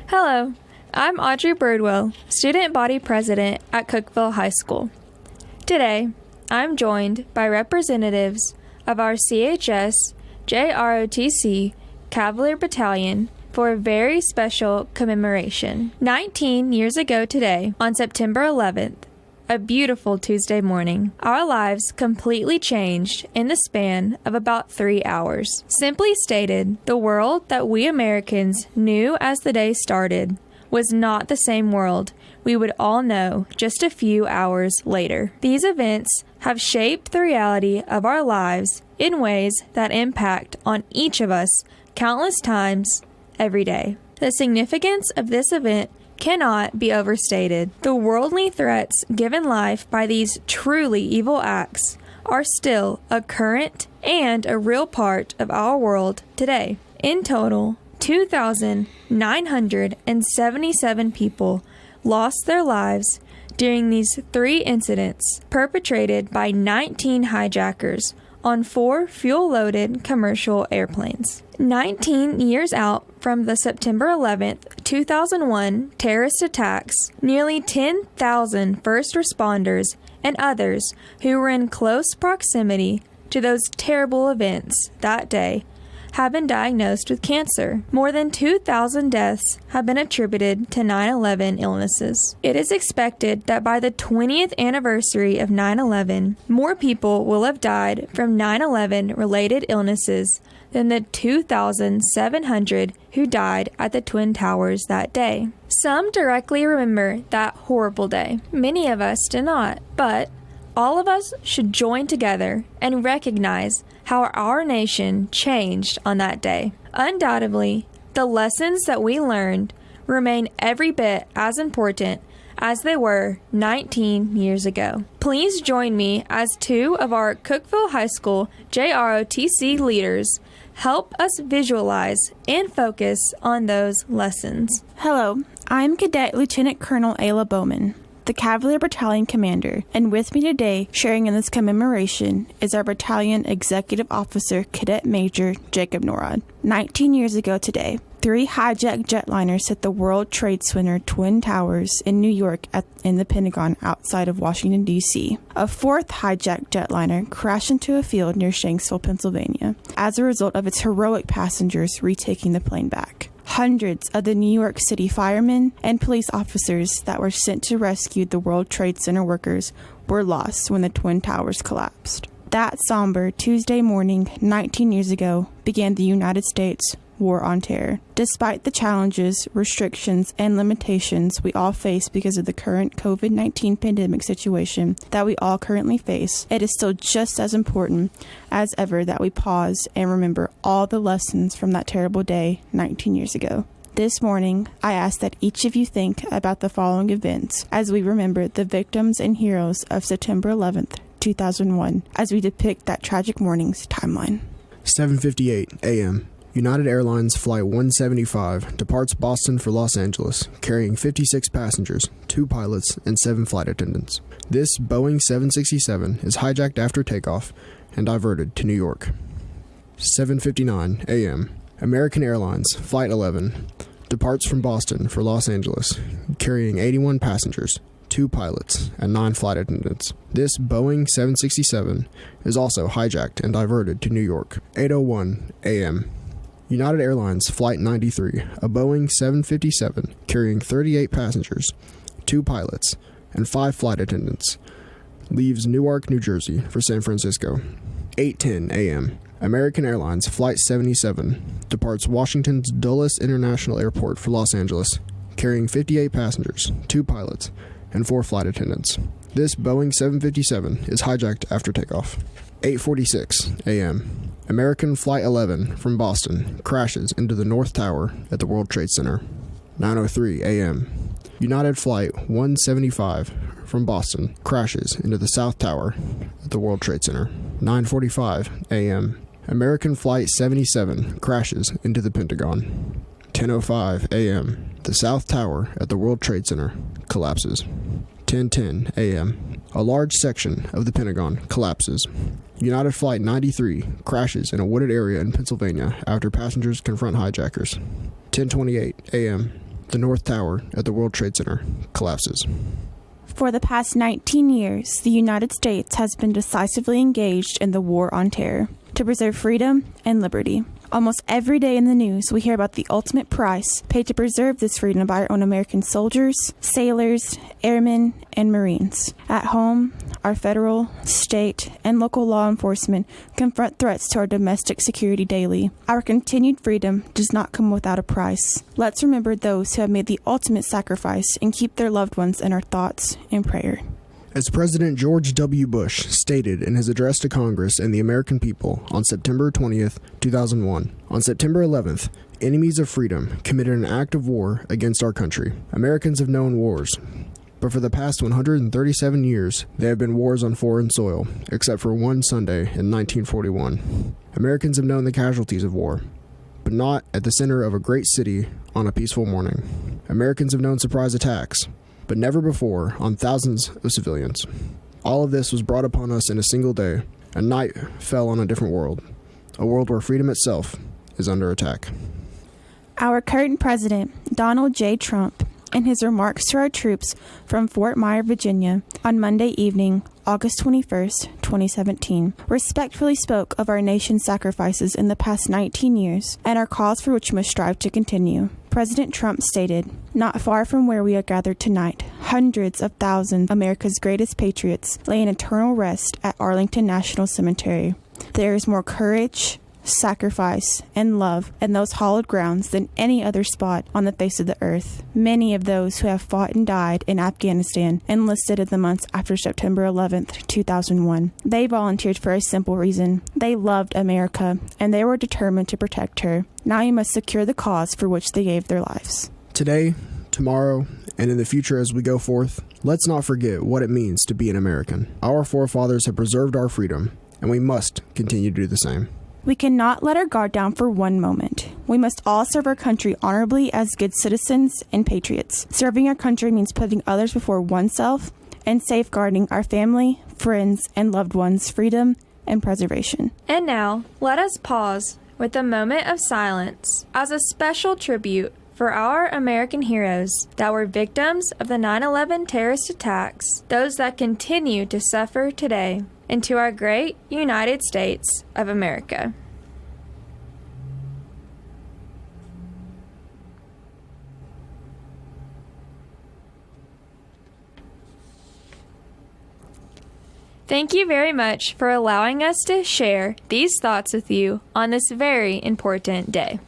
Hello, I'm Audrey Birdwell, Student Body President at Cookeville High School. Today, I'm joined by representatives of our CHS JROTC Cavalier Battalion for a very special commemoration. 19 years ago today, on September 11th, a beautiful Tuesday morning, our lives completely changed in the span of about 3 hours. Simply stated, the world that we Americans knew as the day started was not the same world we would all know just a few hours later. These events have shaped the reality of our lives in ways that impact on each of us countless times every day. The significance of this event cannot be overstated. The worldly threats given life by these truly evil acts are still a current and a real part of our world today. In total, 2,977 people lost their lives during these 3 incidents perpetrated by 19 hijackers on 4 fuel-loaded commercial airplanes. 19 years out from the September 11th, 2001 terrorist attacks, nearly 10,000 first responders and others who were in close proximity to those terrible events that day have been diagnosed with cancer. More than 2,000 deaths have been attributed to 9/11 illnesses. It is expected that by the 20th anniversary of 9/11, more people will have died from 9/11 related illnesses than the 2,700 who died at the Twin Towers that day. Some directly remember that horrible day. Many of us do not, but all of us should join together and recognize how our nation changed on that day. Undoubtedly, the lessons that we learned remain every bit as important as they were 19 years ago. Please join me as 2 of our Cookeville High School JROTC leaders help us visualize and focus on those lessons. Hello, I'm Cadet Lieutenant Colonel Ayla Bowman, the Cavalier Battalion Commander, and with me today, sharing in this commemoration, is our Battalion Executive Officer, Cadet Major Jacob Norrod. 19 years ago today, 3 hijacked jetliners hit the World Trade Center Twin Towers in New York in the Pentagon outside of Washington, D.C. A 4th hijacked jetliner crashed into a field near Shanksville, Pennsylvania, as a result of its heroic passengers retaking the plane back. Hundreds of the New York City firemen and police officers that were sent to rescue the World Trade Center workers were lost when the Twin Towers collapsed. That somber Tuesday morning, 19 years ago, began the United States War on Terror. Despite the challenges, restrictions, and limitations we all face because of the current COVID-19 pandemic situation that we all currently face, it is still just as important as ever that we pause and remember all the lessons from that terrible day 19 years ago. This morning, I ask that each of you think about the following events as we remember the victims and heroes of September 11th, 2001, as we depict that tragic morning's timeline. 7:58 a.m. United Airlines Flight 175 departs Boston for Los Angeles, carrying 56 passengers, 2 pilots, and 7 flight attendants. This Boeing 767 is hijacked after takeoff and diverted to New York. 7:59 a.m. American Airlines Flight 11 departs from Boston for Los Angeles, carrying 81 passengers, 2 pilots, and 9 flight attendants. This Boeing 767 is also hijacked and diverted to New York. 8:01 a.m. United Airlines Flight 93, a Boeing 757 carrying 38 passengers, 2 pilots, and 5 flight attendants, leaves Newark, New Jersey for San Francisco. 8:10 a.m. American Airlines Flight 77 departs Washington's Dulles International Airport for Los Angeles, carrying 58 passengers, 2 pilots, and 4 flight attendants. This Boeing 757 is hijacked after takeoff. 8:46 a.m. American Flight 11 from Boston crashes into the North Tower at the World Trade Center. 9:03 a.m. United Flight 175 from Boston crashes into the South Tower at the World Trade Center. 9:45 a.m. American Flight 77 crashes into the Pentagon. 10:05 a.m. The South Tower at the World Trade Center collapses. 10:10 a.m. A large section of the Pentagon collapses. United Flight 93 crashes in a wooded area in Pennsylvania after passengers confront hijackers. 10:28 a.m. the North Tower at the World Trade Center collapses. For the past 19 years, the United States has been decisively engaged in the war on terror to preserve freedom and liberty. Almost every day in the news, we hear about the ultimate price paid to preserve this freedom by our own American soldiers, sailors, airmen, and Marines. At home, our federal, state, and local law enforcement confront threats to our domestic security daily. Our continued freedom does not come without a price. Let's remember those who have made the ultimate sacrifice and keep their loved ones in our thoughts and prayer. As President George W. Bush stated in his address to Congress and the American people on September 20th, 2001, on September 11th, enemies of freedom committed an act of war against our country. Americans have known wars, but for the past 137 years, there have been wars on foreign soil, except for one Sunday in 1941. Americans have known the casualties of war, but not at the center of a great city on a peaceful morning. Americans have known surprise attacks, but never before on thousands of civilians. All of this was brought upon us in a single day. A night fell on a different world, a world where freedom itself is under attack. Our current president, Donald J. Trump, in his remarks to our troops from Fort Myer, Virginia, on Monday evening, August 21st, 2017, respectfully spoke of our nation's sacrifices in the past 19 years and our cause for which we must strive to continue. President Trump stated, "Not far from where we are gathered tonight, hundreds of thousands of America's greatest patriots lay in eternal rest at Arlington National Cemetery. There is more courage, sacrifice, and love in those hallowed grounds than any other spot on the face of the earth. Many of those who have fought and died in Afghanistan enlisted in the months after September 11th, 2001. They volunteered for a simple reason. They loved America, and they were determined to protect her. Now you must secure the cause for which they gave their lives." Today, tomorrow, and in the future as we go forth, let's not forget what it means to be an American. Our forefathers have preserved our freedom, and we must continue to do the same. We cannot let our guard down for one moment. We must all serve our country honorably as good citizens and patriots. Serving our country means putting others before oneself and safeguarding our family, friends, and loved ones' freedom and preservation. And now, let us pause with a moment of silence as a special tribute for our American heroes that were victims of the 9/11 terrorist attacks, those that continue to suffer today, and to our great United States of America. Thank you very much for allowing us to share these thoughts with you on this very important day.